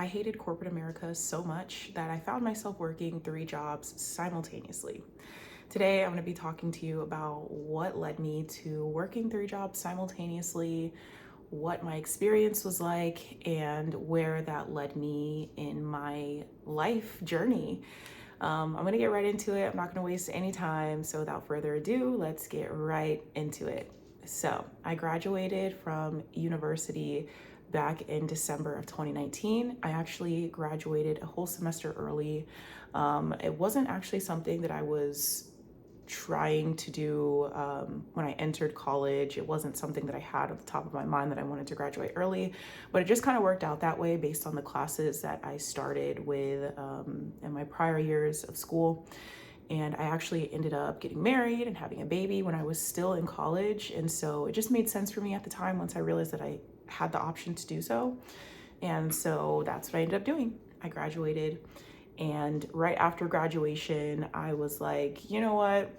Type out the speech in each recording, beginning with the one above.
I hated corporate America so much that I found myself working 3 jobs simultaneously. Today, I'm going to be talking to you about what led me to working 3 jobs simultaneously, what my experience was like, and where that led me in my life journey. I'm going to get right into it. I'm not going to waste any time. So, without further ado, let's get right into it. So, I graduated from university back in December of 2019. I actually graduated a whole semester early. It wasn't actually something that I was trying to do when I entered college. It wasn't something that I had at the top of my mind that I wanted to graduate early, but it just kind of worked out that way based on the classes that I started with in my prior years of school. And I actually ended up getting married and having a baby when I was still in college. And so it just made sense for me at the time once I realized that I had the option to do so. And so that's what I ended up doing. I graduated. And right after graduation, I was like, you know what?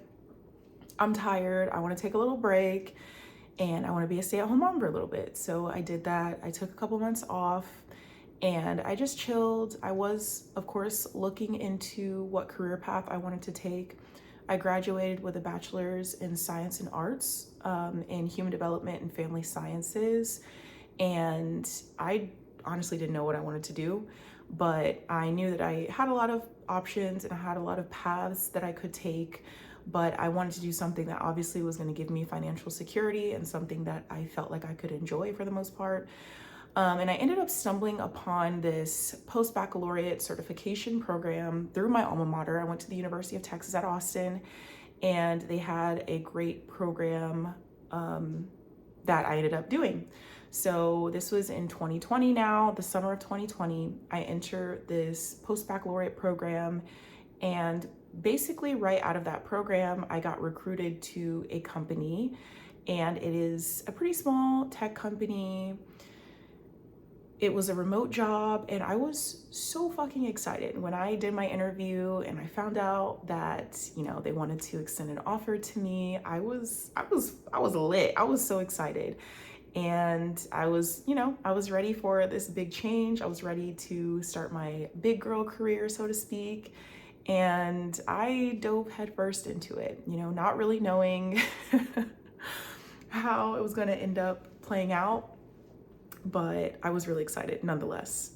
I'm tired. I want to take a little break and I want to be a stay-at-home mom for a little bit. So I did that. I took a couple months off and I just chilled. I was, of course, looking into what career path I wanted to take. I graduated with a bachelor's in science and arts in human development and family sciences. And I honestly didn't know what I wanted to do, but I knew that I had a lot of options and I had a lot of paths that I could take. But I wanted to do something that obviously was going to give me financial security and something that I felt like I could enjoy for the most part. And I ended up stumbling upon this post-baccalaureate certification program through my alma mater. I went to the University of Texas at Austin, and they had a great program that I ended up doing. So this was in 2020 now, the summer of 2020. I entered this post-baccalaureate program, and basically right out of that program, I got recruited to a company, and it is a pretty small tech company. It was a remote job, and I was so fucking excited when I did my interview and I found out that, they wanted to extend an offer to me. I was lit. I was so excited. And I was ready for this big change. I was ready to start my big girl career, so to speak. And I dove headfirst into it, not really knowing how it was going to end up playing out, but I was really excited nonetheless.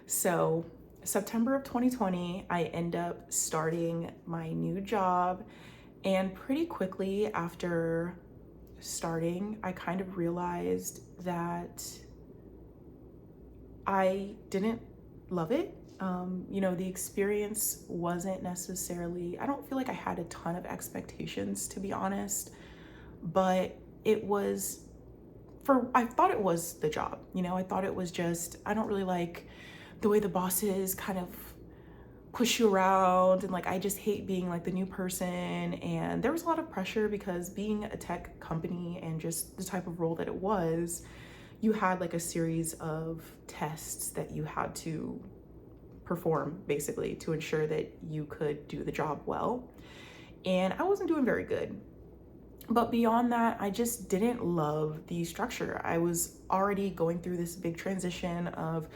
So, September of 2020, I end up starting my new job. And pretty quickly after starting, I kind of realized that I didn't love it. The experience wasn't necessarily, I don't feel like I had a ton of expectations, to be honest, but it was I thought it was the job. I thought it was just, I don't really like the way the bosses kind of push you around, and like I just hate being like the new person. And there was a lot of pressure because being a tech company and just the type of role that it was, you had like a series of tests that you had to perform basically to ensure that you could do the job well. And I wasn't doing very good. But beyond that, I just didn't love the structure. I was already going through this big transition of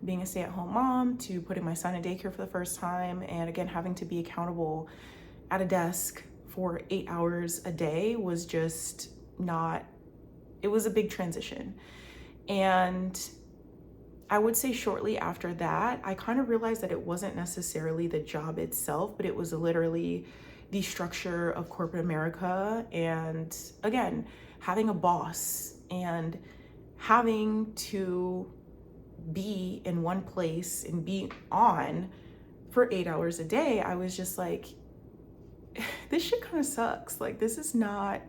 being a stay-at-home mom to putting my son in daycare for the first time, and again having to be accountable at a desk for 8 hours a day was just not, it was a big transition. And I would say shortly after that, I kind of realized that it wasn't necessarily the job itself, but it was literally the structure of corporate America. And again, having a boss and having to be in one place and be on for 8 hours a day, I was just like, this shit kind of sucks. Like, this is not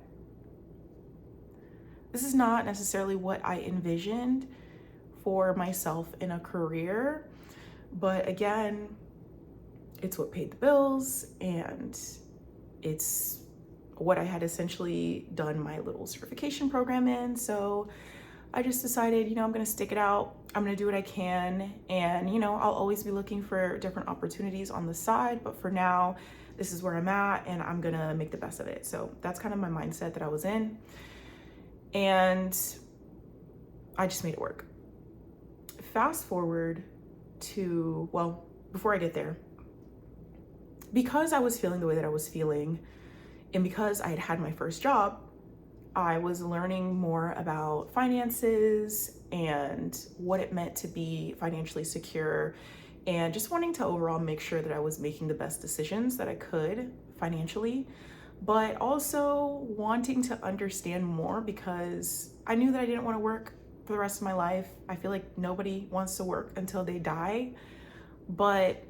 necessarily what I envisioned for myself in a career. But again, it's what paid the bills, and it's what I had essentially done my little certification program in. So I just decided, I'm going to stick it out. I'm going to do what I can. And, I'll always be looking for different opportunities on the side. But for now, this is where I'm at and I'm going to make the best of it. So that's kind of my mindset that I was in. And I just made it work. Fast forward before I get there, because I was feeling the way that I was feeling, and because I had had my first job, I was learning more about finances and what it meant to be financially secure, and just wanting to overall make sure that I was making the best decisions that I could financially, but also wanting to understand more because I knew that I didn't want to work for the rest of my life. I feel like nobody wants to work until they die, but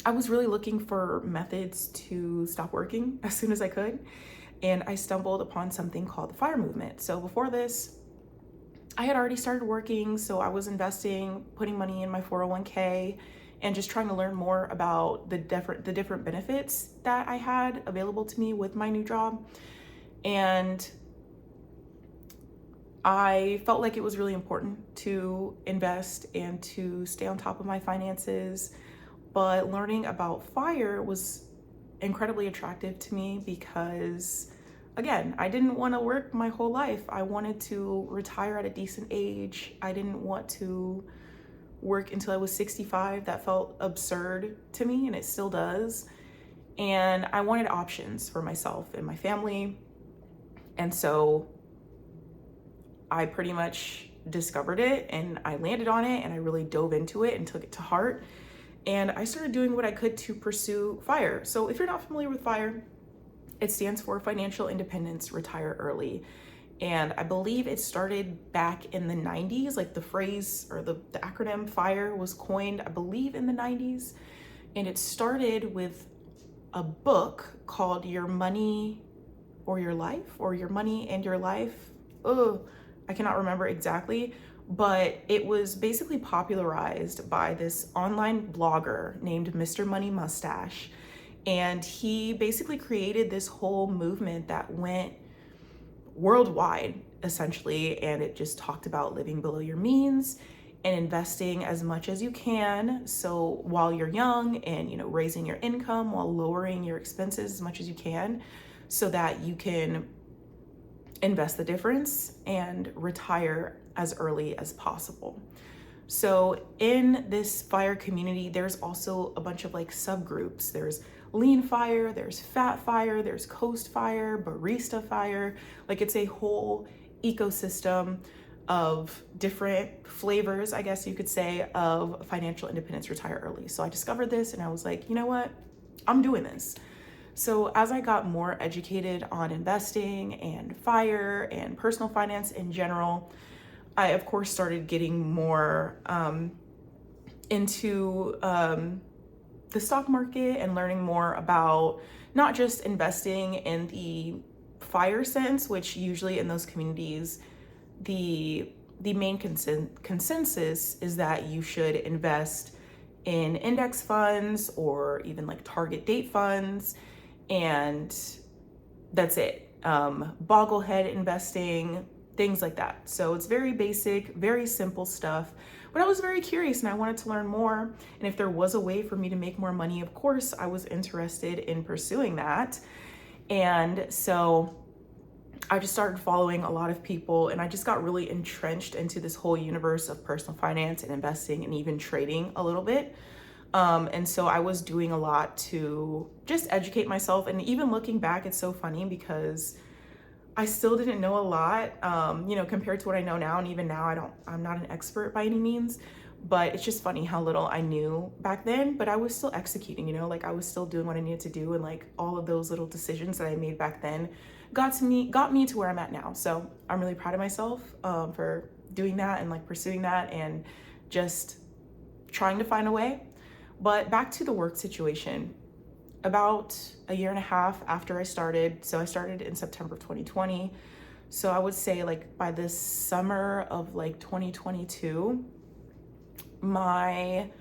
I was really looking for methods to stop working as soon as I could. And I stumbled upon something called the FIRE movement. So before this, I had already started working. So I was investing, putting money in my 401k, and just trying to learn more about the different benefits that I had available to me with my new job. And I felt like it was really important to invest and to stay on top of my finances. But learning about FIRE was incredibly attractive to me because, again, I didn't want to work my whole life. I wanted to retire at a decent age. I didn't want to work until I was 65. That felt absurd to me, and it still does. And I wanted options for myself and my family. And so I pretty much discovered it, and I landed on it, and I really dove into it and took it to heart. And I started doing what I could to pursue FIRE. So if you're not familiar with FIRE, it stands for Financial Independence, Retire Early. And I believe it started back in the 90s, like the phrase or the acronym FIRE was coined, I believe, in the 90s. And it started with a book called Your Money or Your Life, or Your Money and Your Life. I cannot remember exactly, but it was basically popularized by this online blogger named Mr. Money Mustache. And he basically created this whole movement that went worldwide, essentially, and it just talked about living below your means and investing as much as you can. So while you're young, and raising your income while lowering your expenses as much as you can, so that you can invest the difference and retire as early as possible. So in this FIRE community, there's also a bunch of subgroups. There's Lean FIRE, there's Fat FIRE, there's Coast FIRE, Barista FIRE. It's a whole ecosystem of different flavors, I guess you could say, of financial independence, retire early. So I discovered this and I was like, you know what? I'm doing this. So as I got more educated on investing and FIRE and personal finance in general, I of course started getting more into the stock market and learning more about not just investing in the FIRE sense, which usually in those communities, the main consensus is that you should invest in index funds or even target date funds, and that's it. Bogglehead investing, things like that. So it's very basic, very simple stuff. But I was very curious and I wanted to learn more. And if there was a way for me to make more money, of course, I was interested in pursuing that. And so I just started following a lot of people, and I just got really entrenched into this whole universe of personal finance and investing and even trading a little bit. And so I was doing a lot to just educate myself. And even looking back, it's so funny because I still didn't know a lot, compared to what I know now. And even now, I'm not an expert by any means, but it's just funny how little I knew back then, but I was still executing, I was still doing what I needed to do. And all of those little decisions that I made back then got me to where I'm at now. So I'm really proud of myself, for doing that and pursuing that and just trying to find a way. But back to the work situation. About a year and a half after I started, so I started in September of 2020. So I would say by the summer of 2022, my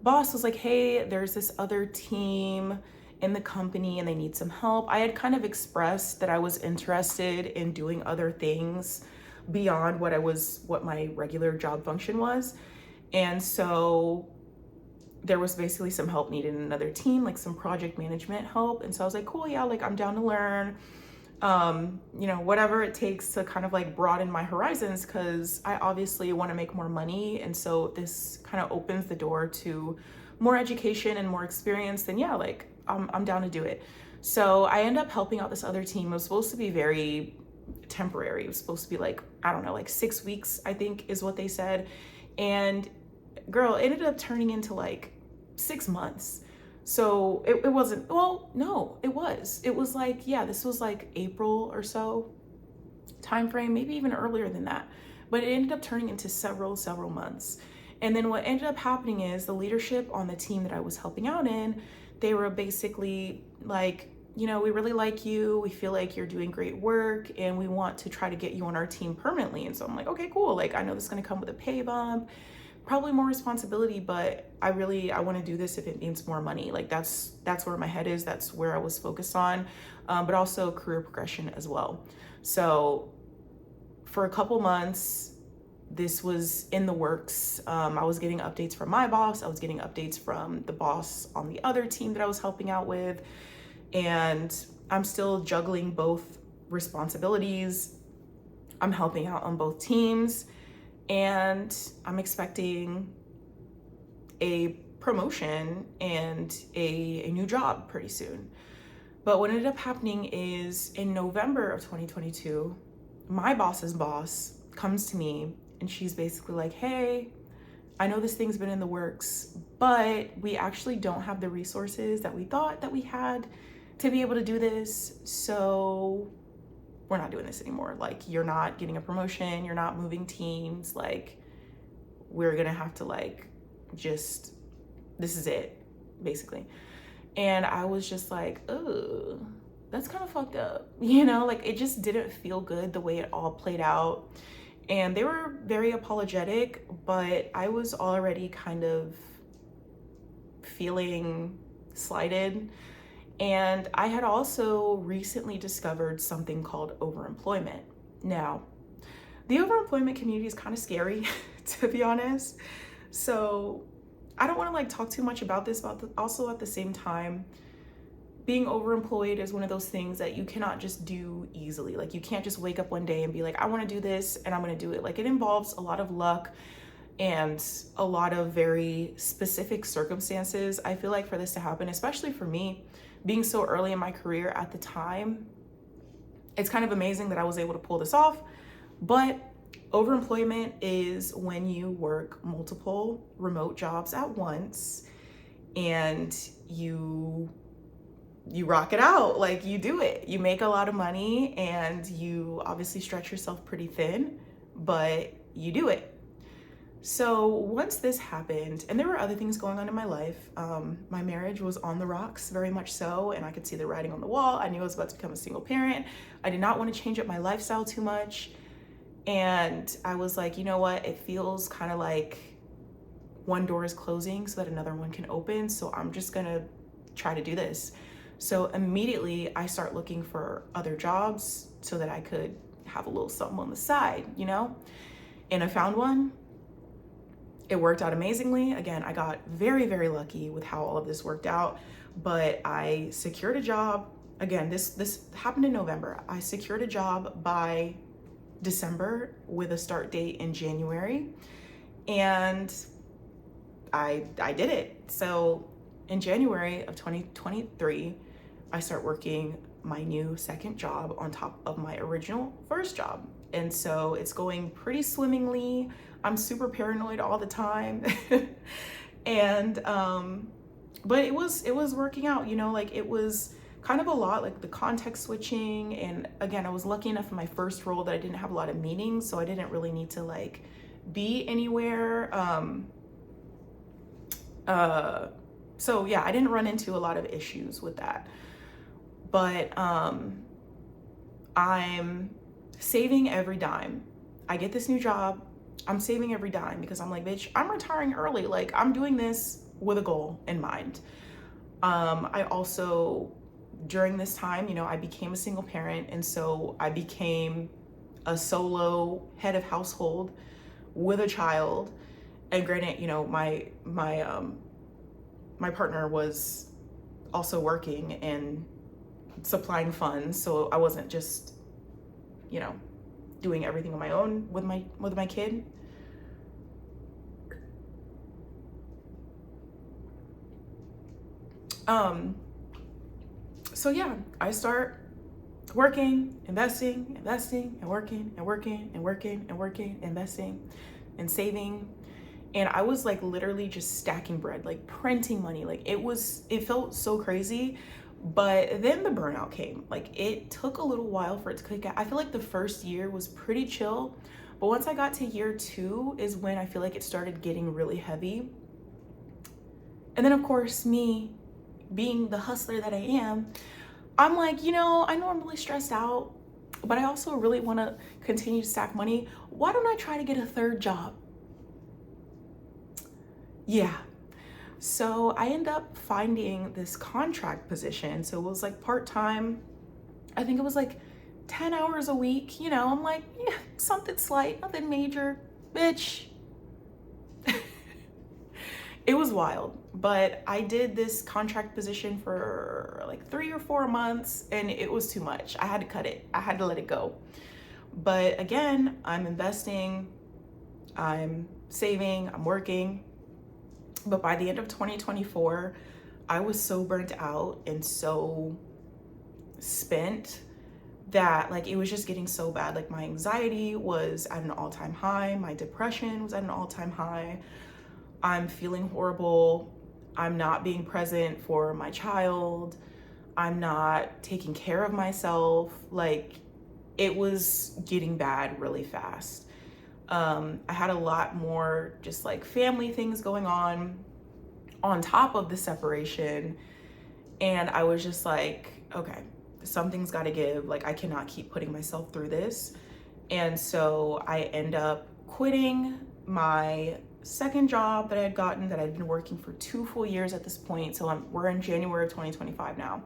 boss was like, hey, there's this other team in the company and they need some help. I had kind of expressed that I was interested in doing other things beyond what my regular job function was. And so there was basically some help needed in another team, some project management help. And so I was like, cool, yeah, I'm down to learn. whatever it takes to kind of like broaden my horizons, because I obviously want to make more money. And so this kind of opens the door to more education and more experience. Then yeah, like I'm down to do it. So I end up helping out this other team. It was supposed to be very temporary. It was supposed to be like, I don't know, like 6 weeks, I think is what they said. And girl, it ended up turning into like 6 months. So it wasn't, well, no, it was like, yeah, this was like April or so time frame, maybe even earlier than that. But it ended up turning into several months. And then what ended up happening is the leadership on the team that I was helping out in, they were basically like, we really like you. We feel like you're doing great work and we want to try to get you on our team permanently. And so I'm like, okay, cool. Like, I know this is going to come with a pay bump, probably more responsibility, but I want to do this if it means more money. Like that's where my head is. That's where I was focused on, but also career progression as well. So for a couple months, this was in the works. I was getting updates from my boss. I was getting updates from the boss on the other team that I was helping out with. And I'm still juggling both responsibilities. I'm helping out on both teams. And I'm expecting a promotion and a new job pretty soon. But what ended up happening is in November of 2022, my boss's boss comes to me and she's basically like, hey, I know this thing's been in the works, but we actually don't have the resources that we thought that we had to be able to do this. So we're not doing this anymore. Like, you're not getting a promotion, you're not moving teams. Like, we're gonna have to this is it, basically. And I was just like, oh, that's kind of fucked up. Like, it just didn't feel good the way it all played out. And they were very apologetic, but I was already kind of feeling slighted. And I had also recently discovered something called overemployment. Now, the overemployment community is kind of scary, to be honest. So I don't want to talk too much about this, but also at the same time, being overemployed is one of those things that you cannot just do easily. Like, you can't just wake up one day and be like, I want to do this and I'm going to do it. Like, it involves a lot of luck and a lot of very specific circumstances. I feel like for this to happen, especially for me, being so early in my career at the time, it's kind of amazing that I was able to pull this off. But overemployment is when you work multiple remote jobs at once and you rock it out. Like, you do it. You make a lot of money and you obviously stretch yourself pretty thin, but you do it. So once this happened, and there were other things going on in my life, my marriage was on the rocks, very much so, and I could see the writing on the wall. I knew I was about to become a single parent. I did not want to change up my lifestyle too much. And I was like, you know what? It feels kind of like one door is closing so that another one can open. So I'm just going to try to do this. So immediately I start looking for other jobs so that I could have a little something on the side, And I found one. It worked out amazingly. Again, I got very, very lucky with how all of this worked out, but I secured a job. Again, this happened in November. I secured a job by December with a start date in January, and I did it. So in January of 2023, I start working my new second job on top of my original first job. And so it's going pretty swimmingly. I'm super paranoid all the time. And, but it was working out, it was kind of a lot, like the context switching. And again, I was lucky enough in my first role that I didn't have a lot of meetings. So I didn't really need to be anywhere. So yeah, I didn't run into a lot of issues with that, but, I'm saving every dime. I get this new job. I'm saving every dime because I'm like, bitch, I'm retiring early. Like, I'm doing this with a goal in mind. I also, during this time, I became a single parent. And so I became a solo head of household with a child. And granted, my partner was also working, and supplying funds, so I wasn't just, you know, doing everything on my own with my kid. So yeah, I start working, investing, and working and working and working and working, investing and saving. And I was like literally just stacking bread, like printing money. Like it felt so crazy. But then the burnout came. Like it took a little while for it to click out. I feel like the first year was pretty chill. But once I got to year 2 is when I feel like it started getting really heavy. And then of course, me being the hustler that I am, I'm like, I know I'm really stressed out, but I also really want to continue to stack money. Why don't I try to get a third job? Yeah. So I end up finding this contract position. So it was like part-time. I think it was like 10 hours a week. I'm like, yeah, something slight, nothing major. Bitch. It was wild, but I did this contract position for like 3 or 4 months and it was too much. I had to cut it. I had to let it go. But again, I'm investing, I'm saving, I'm working. But by the end of 2024, I was so burnt out and so spent that like it was just getting so bad. Like my anxiety was at an all-time high, my depression was at an all-time high. I'm feeling horrible. I'm not being present for my child. I'm not taking care of myself. Like it was getting bad really fast. I had a lot more just like family things going on top of the separation. And I was just like, okay, something's got to give. Like I cannot keep putting myself through this. And so I end up quitting my second job that I had gotten, that I'd been working for 2 full years at this point. So we're in January of 2025 now.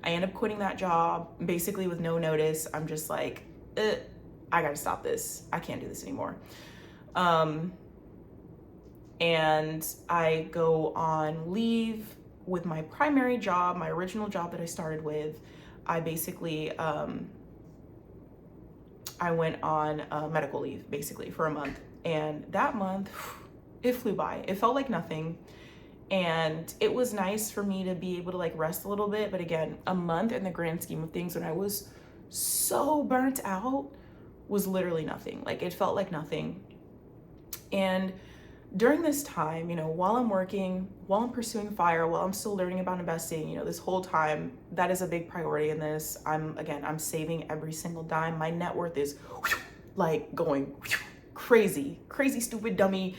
I end up quitting that job basically with no notice. I'm just like, I gotta stop this. I can't do this anymore. And I go on leave with my primary job, my original job that I started with. I basically, I went on medical leave basically for a month. And that month, it flew by. It felt like nothing. And it was nice for me to be able to like rest a little bit. But again, a month in the grand scheme of things when I was so burnt out was literally nothing. Like it felt like nothing. And during this time, while I'm working, while I'm pursuing FIRE, while I'm still learning about investing, this whole time, that is a big priority in this. I'm saving every single dime. My net worth is like going crazy, stupid, dummy,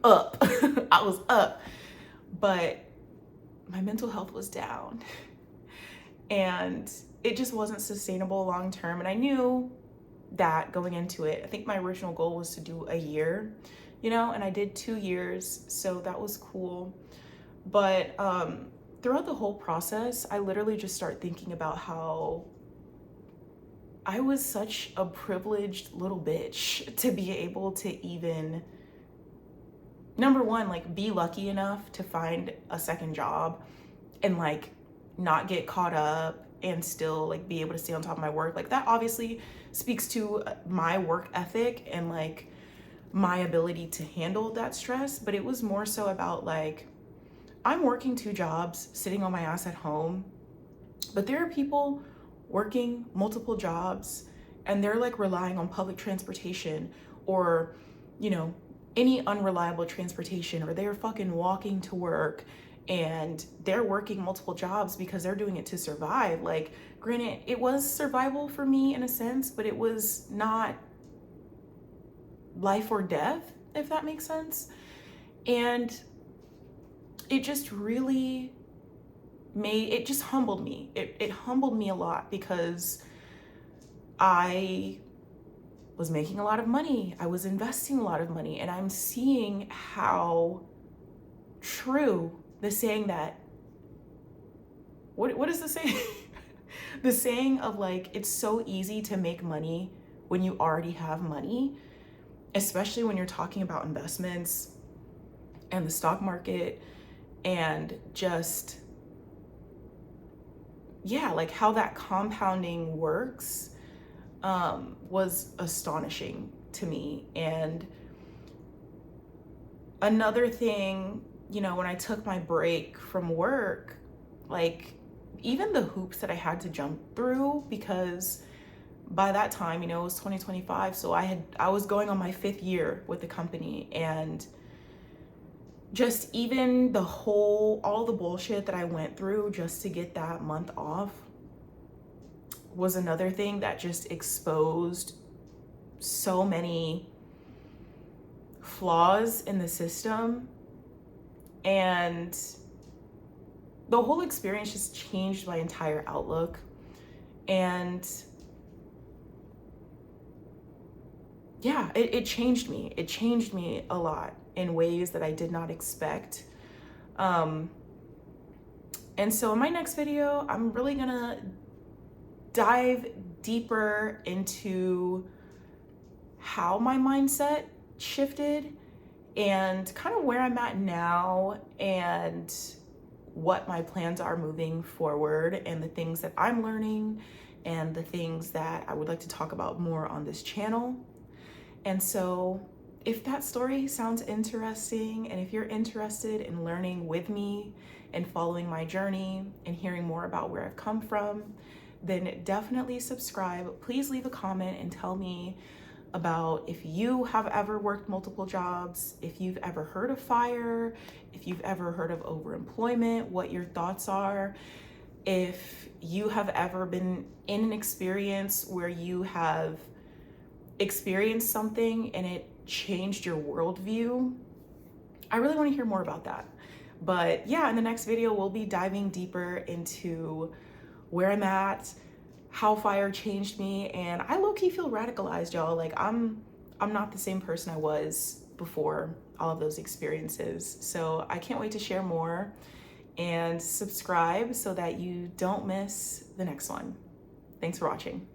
up. I was up, but my mental health was down and it just wasn't sustainable long term. And I knew that going into it. I think my original goal was to do a year, and I did 2 years, so that was cool. But throughout the whole process, I literally just start thinking about how I was such a privileged little bitch to be able to even, number one, like be lucky enough to find a second job and like not get caught up and still like be able to stay on top of my work. Like that obviously speaks to my work ethic and like my ability to handle that stress. But it was more so about like, I'm working 2 jobs, sitting on my ass at home, but there are people working multiple jobs and they're like relying on public transportation or, any unreliable transportation, or they're fucking walking to work and they're working multiple jobs because they're doing it to survive. Like, granted, it was survival for me in a sense, but it was not life or death, if that makes sense. And it just really it just humbled me. It humbled me a lot because I was making a lot of money. I was investing a lot of money, and I'm seeing how true the saying that, what is the saying? The saying of like, it's so easy to make money when you already have money, especially when you're talking about investments and the stock market and just yeah, like how that compounding works was astonishing to me. And another thing, you know, when I took my break from work, like even the hoops that I had to jump through, because by that time, you know, it was 2025. So I was going on my 5th year with the company, and just even all the bullshit that I went through just to get that month off was another thing that just exposed so many flaws in the system. And the whole experience just changed my entire outlook. And yeah, it changed me. It changed me a lot in ways that I did not expect. And so in my next video, I'm really gonna dive deeper into how my mindset shifted and kind of where I'm at now and what my plans are moving forward, and the things that I'm learning and the things that I would like to talk about more on this channel. And so if that story sounds interesting, and if you're interested in learning with me and following my journey and hearing more about where I've come from, then definitely subscribe. Please leave a comment and tell me about if you have ever worked multiple jobs, if you've ever heard of FIRE, if you've ever heard of overemployment, what your thoughts are. If you have ever been in an experience where you have experienced something and it changed your worldview, I really want to hear more about that. But yeah, in the next video, we'll be diving deeper into where I'm at, how FIRE changed me, and I low-key feel radicalized, y'all. Like I'm not the same person I was before all of those experiences. So I can't wait to share more, and subscribe so that you don't miss the next one. Thanks for watching.